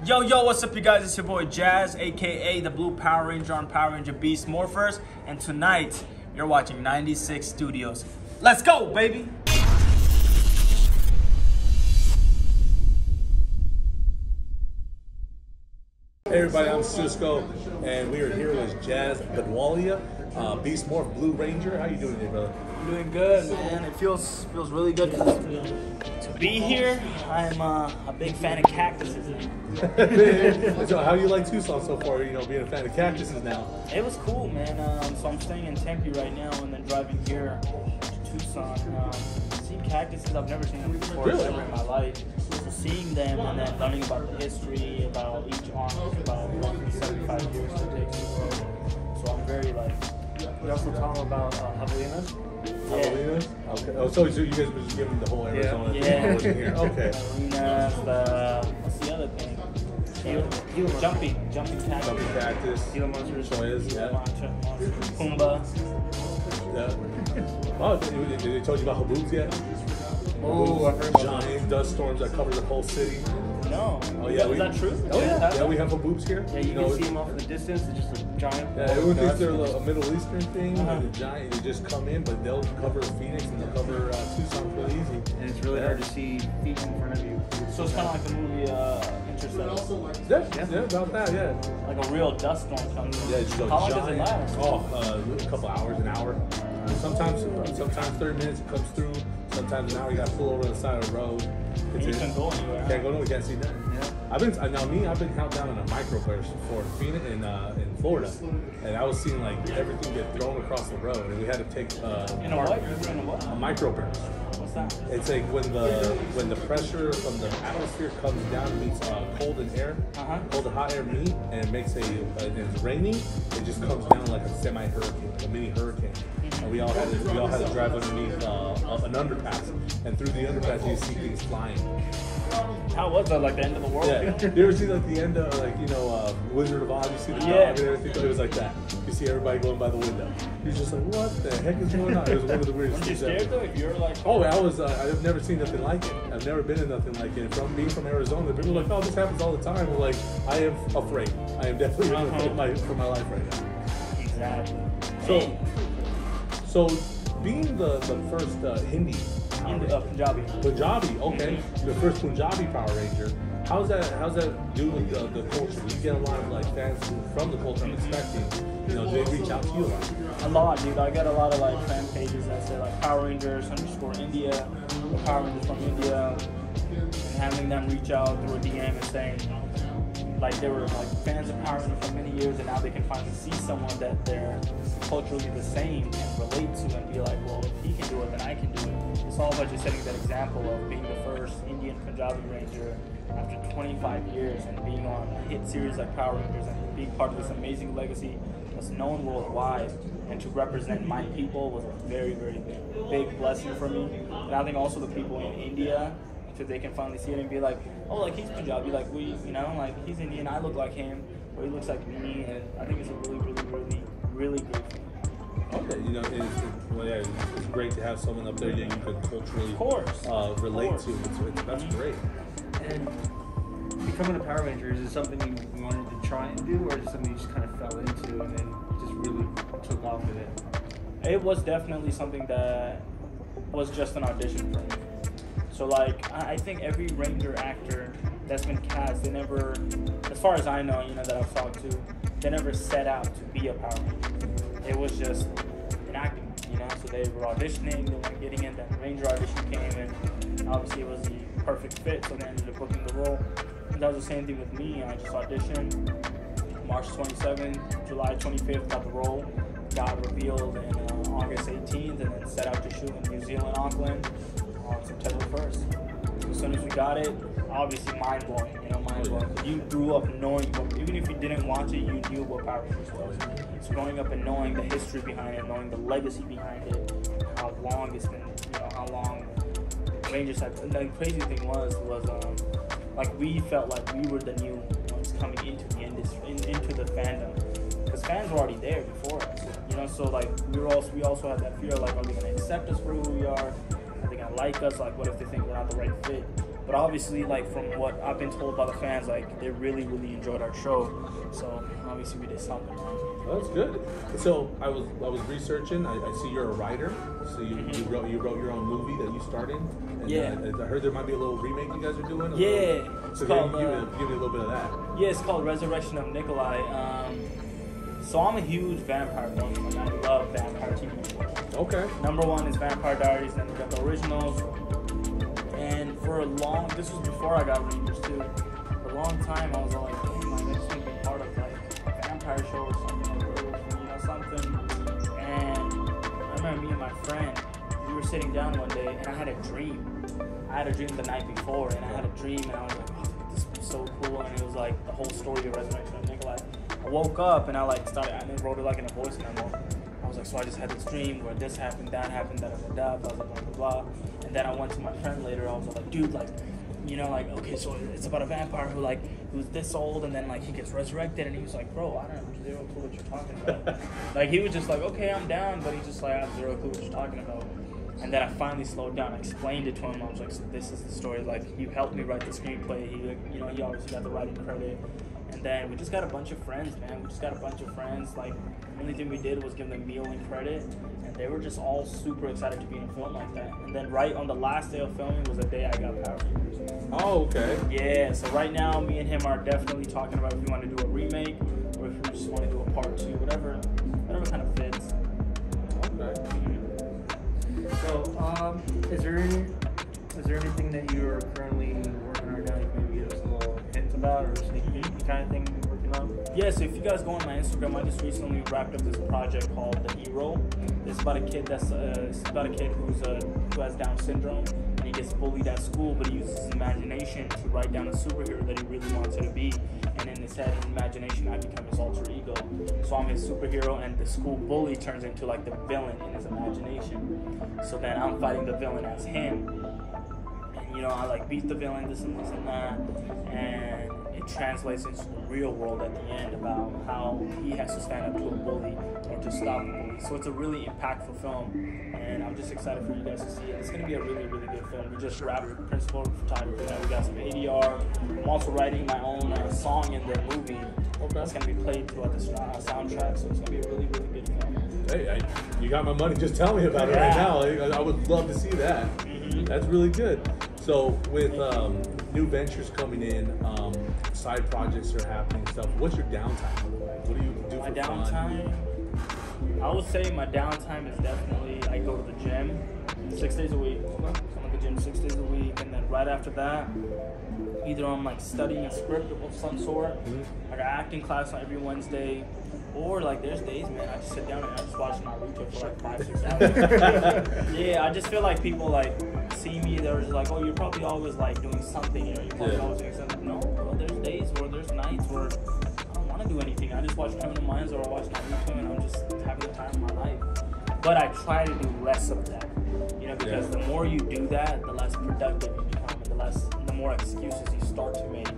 Yo, what's up, you guys? It's your boy Jazz, aka the Blue Power Ranger on Power Ranger Beast Morphers, and tonight you're watching 96 Studios. Let's go, baby! Hey everybody, I'm Cisco, and we are here with Jazz Baduwalia, Beast Morph Blue Ranger. How you doing today, brother? I'm doing good, man. It feels really good to be here. I'm a big fan of cactuses. So how you like Tucson so far? You know, being a fan of cactuses now. It was cool, man. So I'm staying in Tempe right now, and then driving here to Tucson. Seeing cactuses, I've never seen them before ever in my life. So seeing them and then learning about the history, about each arm, about roughly 75 years it takes to grow. So I'm very like. We also talk about javelinas. Javelinas? Okay. Oh, so you guys were just giving the whole Arizona yeah. thing here. Okay. Javelinas, what's the other thing? Jumping cactus. Jumping cactus. Gila monsters. Choyas, yeah. Pumbaa. Yeah. Oh, they told you about haboobs yet? Oh, I've heard about giant dust storms that cover the whole city. No. Oh yeah, is that true? Oh yeah, we have haboobs here. Yeah, you can see them off in the distance. It's just a giant. Yeah, everyone thinks they're a Middle Eastern thing. And the giant, they just come in, but they'll cover Phoenix and they'll cover Tucson really easy. And it's really hard to see feet in front of you. So it's kind of like the movie Interstellar. Yeah, about that, yeah. Like a real dust storm comes in. Yeah, it's How long does it last? A couple hours, an hour. Sometimes 30 minutes it comes through. Sometimes an hour you got to pull over on the side of the road. You can't go anywhere. Can't go nowhere. Can't see that. Yeah. I've been counting down on a microburst for Phoenix in Florida, and I was seeing like everything get thrown across the road, and we had to take in a what? A microburst. What's that? It's like when the pressure from the atmosphere comes down and meets cold and air, cold and hot air meet, and makes and it's raining. It just comes down like a semi-hurricane, a mini hurricane. And we all had to drive underneath an underpass, and through the underpass you see things flying. How was that? Like the end of the world? Yeah. You ever see like the end of Wizard of Oz? You see the dog and everything. It was like that. You see everybody going by the window. You're just like, what the heck is going on? It was one of the weirdest things. Weren't you scared though? You're like, oh, I was. I've never seen nothing like it. I've never been in nothing like it. From being from Arizona, people are like, oh, this happens all the time. I'm like, I am afraid. I am definitely afraid for my life right now. Exactly. So being the first Hindi. Punjabi, okay. The first Punjabi Power Ranger. How's that do with the culture? You get a lot of like fans from the culture. I'm expecting. You know, do they reach out to you a lot? A lot, dude. I get a lot of like fan pages that say like Power Rangers _India, or Power Rangers from India, and having them reach out through a DM and saying like they were like fans of Power Rangers for many years, and now they can finally see someone that they're culturally the same and relate to, and be like, well, if he can do it, then I can do it. It's all about just setting that example of being the first Indian Punjabi Ranger after 25 years and being on a hit series like Power Rangers and being part of this amazing legacy that's known worldwide, and to represent my people was a very, very big blessing for me. And I think also the people in India, so they can finally see it and be like, oh, like he's Punjabi, like like he's Indian, I look like him, or he looks like me, and I think it's a really great thing. Okay, you know, it's great to have someone up there that you can culturally relate to. That's great. And becoming a Power Ranger, is it something you wanted to try and do, or is it something you just kind of fell into and then just really took off with it? It was definitely something that was just an audition for me. So like, I think every Ranger actor that's been cast, they never, as far as I know, that I've talked to, they never set out to be a Power Ranger. It was just an acting, so they were auditioning, they weren't getting in, that Ranger audition came, and obviously it was the perfect fit, so they ended up booking the role. And that was the same thing with me. I just auditioned March 27th, July 25th, got the role, got revealed in August 18th, and then set out to shoot in New Zealand, Auckland on September 1st. So as soon as we got it, obviously mind-blowing, mind-blowing. You grew up knowing, even if you didn't watch it, you knew what Power Rangers was. So growing up and knowing the history behind it, knowing the legacy behind it, how long it's been, how long Rangers have. And the crazy thing was like we felt like we were the new ones coming into the industry, into the fandom, because fans were already there before us. So like we also had that fear, like, are they gonna accept us for who we are? Are they gonna like us? Like, what if they think we're not the right fit? But obviously, like from what I've been told by the fans, like they really, really enjoyed our show. So obviously we did something right. Well, that's good. So I was researching. I see you're a writer. So you wrote your own movie that you started. And, Yeah. I heard there might be a little remake you guys are doing. Yeah. So called, give me a little bit of that. Yeah, it's called Resurrection of Nikolai. So I'm a huge vampire buff. Like I love vampire TV shows. Okay. Number one is Vampire Diaries, then we got the originals. And this was before I got readers too. For a long time I was like, hey, like, I just want to be part of like a vampire show or something like something. And I remember me and my friend, we were sitting down one day and I had a dream. I had a dream the night before and I had a dream and I was like, oh, this is so cool. And it was like the whole story of Resurrection of Nikolai. I woke up and I wrote it like in a voice memo. I was like, so I just had this dream where this happened, that happened, da da da da, blah blah blah blah. And then I went to my friend later. I was like, dude, like, you know, like, okay, so it's about a vampire who's this old, and then like he gets resurrected. And he was like, bro, I don't have zero clue what you're talking about. Like he was just like, okay, I'm down, but he's just like, I have zero clue what you're talking about. And then I finally slowed down. I explained it to him. I was like, so this is the story. Like you helped me write the screenplay. He obviously got the writing credit. And then we just got a bunch of friends, man. Like, the only thing we did was give them meal and credit. And they were just all super excited to be in a film like that. And then right on the last day of filming was the day I got Power Rangers. Oh, okay. Yeah, so right now, me and him are definitely talking about if we want to do a remake or if we just want to do a part 2, whatever kind of fits. Okay. So, is there anything that you're currently working on right now? You can maybe give us a little hint about or sneak peek kind of thing you're working on? Yeah, so if you guys go on my Instagram, I just recently wrapped up this project called The Hero. It's about a kid who has Down syndrome, and he gets bullied at school, but he uses his imagination to write down a superhero that he really wants to be. And in his head, his imagination, I become his alter ego. So I'm his superhero, and the school bully turns into like the villain in his imagination. So then I'm fighting the villain as him. And I like beat the villain, this and that. And it translates into the real world at the end about how he has to stand up to a bully or to stop a bully. So it's a really impactful film, and I'm just excited for you guys to see it. It's going to be a really, really good film. We just wrapped principal photography, now we got some ADR. I'm also writing my own song in the movie. That's going to be played throughout the soundtrack, so it's going to be a really, really good film. Hey, you got my money. Just tell me about it right now. I would love to see that. Mm-hmm. That's really good. So with new ventures coming in, side projects are happening, stuff. What's your downtime? What do you do for downtime? fun? I would say my downtime is definitely I go to the gym 6 days a week. So I'm at the gym 6 days a week, and then right after that, either I'm like studying a script of some sort. Mm-hmm. I got acting class on every Wednesday. Or like there's days, man, I just sit down and I just watch Naruto for like 5-6 hours. Yeah, I just feel like people like see me, they're just like, oh, you're probably always like doing something, you're probably always doing something. No, bro, there's days where there's nights where I don't want to do anything. I just watch Criminal Minds or I watch Naruto and I'm just having the time of my life. But I try to do less of that, because the more you do that, the less productive you become, and the more excuses you start to make.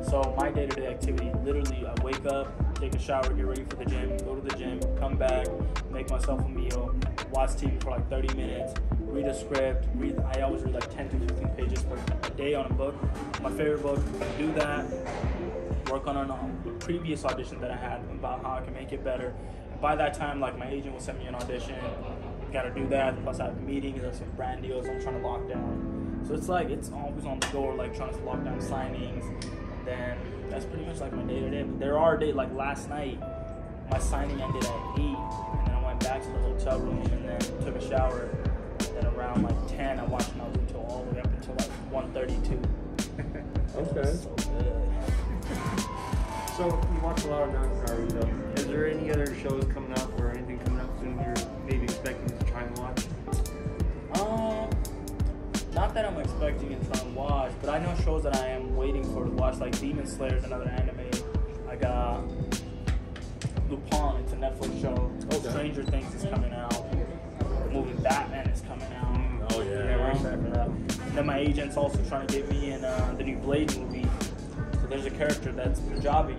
So my day-to-day activity, literally, I wake up, take a shower, get ready for the gym, go to the gym, come back, make myself a meal, watch TV for like 30 minutes, read a script, I always read like 10 to 15 pages per day on a book, my favorite book, do that, work on a previous audition that I had about how I can make it better. By that time, like my agent will send me an audition, gotta do that, plus I have meetings, there's some brand deals I'm trying to lock down. So it's like, it's always on the go, like trying to lock down signings. Then that's pretty much like my day-to-day. But there are days, like last night, my signing ended at 8, and then I went back to the hotel room and then took a shower. Then around like 10, I watched Naruto all the way up until like 1:32. Okay. So good. So you watch a lot of Naruto. Is there any other shows coming up or anything coming up soon you're maybe expecting to try and watch? Not that I'm expecting and trying to watch, but I know shows that I am waiting for to watch, like Demon Slayer is another anime. I got Lupin, it's a Netflix show. Okay. Stranger Things is coming out. The movie Batman is coming out. Oh yeah. Yeah, we're excited for that. And then my agent's also trying to get me in the new Blade movie. So there's a character that's Punjabi,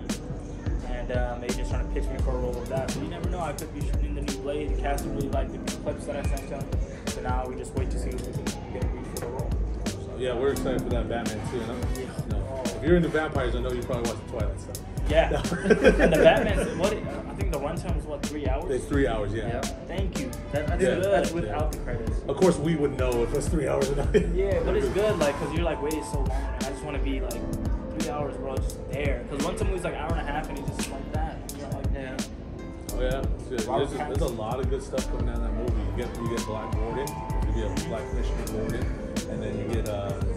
and my agent's trying to pitch me for a role of that. So you never know, I could be shooting the new Blade. The cast really liked the clips that I sent him. So now we just wait to see if we can get a read for the role. So. Yeah, we're excited for that Batman too. And if you're into vampires, I know you probably watched the Twilight stuff. Yeah. And the Batman, I think the runtime was what, 3 hours? It's 3 hours, yeah. Thank you. That's without the credits. Of course, we would know if it was 3 hours or not. Yeah, but it's good, like, because you're like, waiting so long, and I just want to be like 3 hours, bro, just there. Because once a movie's like an hour and a half, and it's just like that. And you're like, yeah. Oh yeah, there's a lot of good stuff coming out of that movie. You get Black Gordon, you get Black Commissioner Gordon, and then you get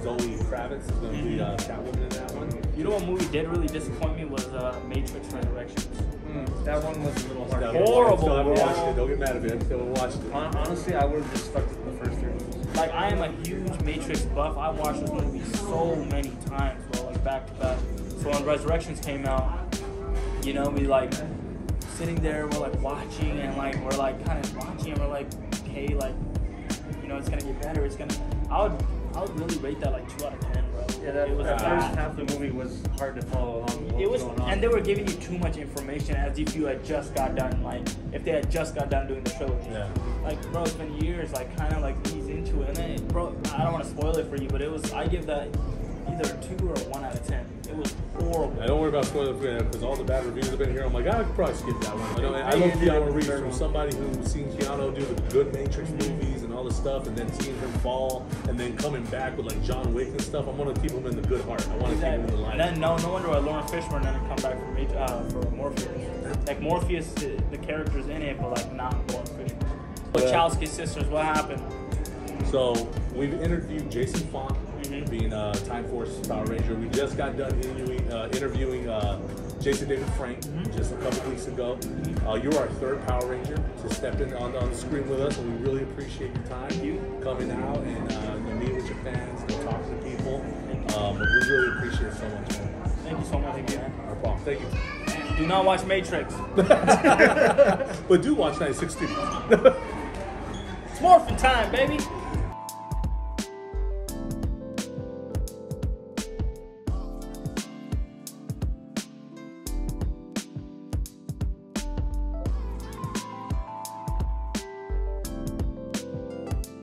Zoe Kravitz is going to be Catwoman in that one. You know what movie did really disappoint me was Matrix Resurrections. That one was a little hard. Horrible. Still haven't watched it. Don't get mad at me. I still haven't watched it. Honestly, I would have just stuck with the first 3 movies. Like, I am a huge Matrix buff. I watched this movie so many times, bro, like back to back. So when Resurrections came out, you know, we like sitting there, we're like watching, and like we're like kind of watching, and we're like, okay, like, you know, it's gonna get better. It's gonna. I would really rate that like 2 out of 10, bro. Yeah, the first half of the movie was hard to follow along. It was, and they were giving you too much information as if you had just got done, like if they had just got done doing the trilogy. Yeah. Like, bro, it's been years, like kind of like ease into it, and then, bro, I don't want to spoil it for you, but it was, I give that either a 2 or a 1 out of 10. It was horrible. I don't worry about spoilers because all the bad reviews have been here. I'm like, I could probably skip that one. I love Keanu Reeves from somebody who's seen Keanu do the good Matrix movies and all this stuff, and then seeing him fall, and then coming back with like John Wick and stuff. I want to keep him in the good heart. I want to keep him in the line. And then no wonder why Lauren Fishburne didn't come back for Morpheus. Like Morpheus, the character's in it, but like not Lauren Fishburne. Wachowski sisters, what happened? So we've interviewed Jason Font, being Time Force Power Ranger. We just got done interviewing Jason David Frank just a couple weeks ago. You were our 3rd Power Ranger to step in on the screen with us, and we really appreciate your time. Coming out and meet with your fans and talk to people. But we really appreciate it so much, man. Thank you so much again. No problem. Thank you. And do not watch Matrix. But do watch 96 Studios. It's morphin' time, baby.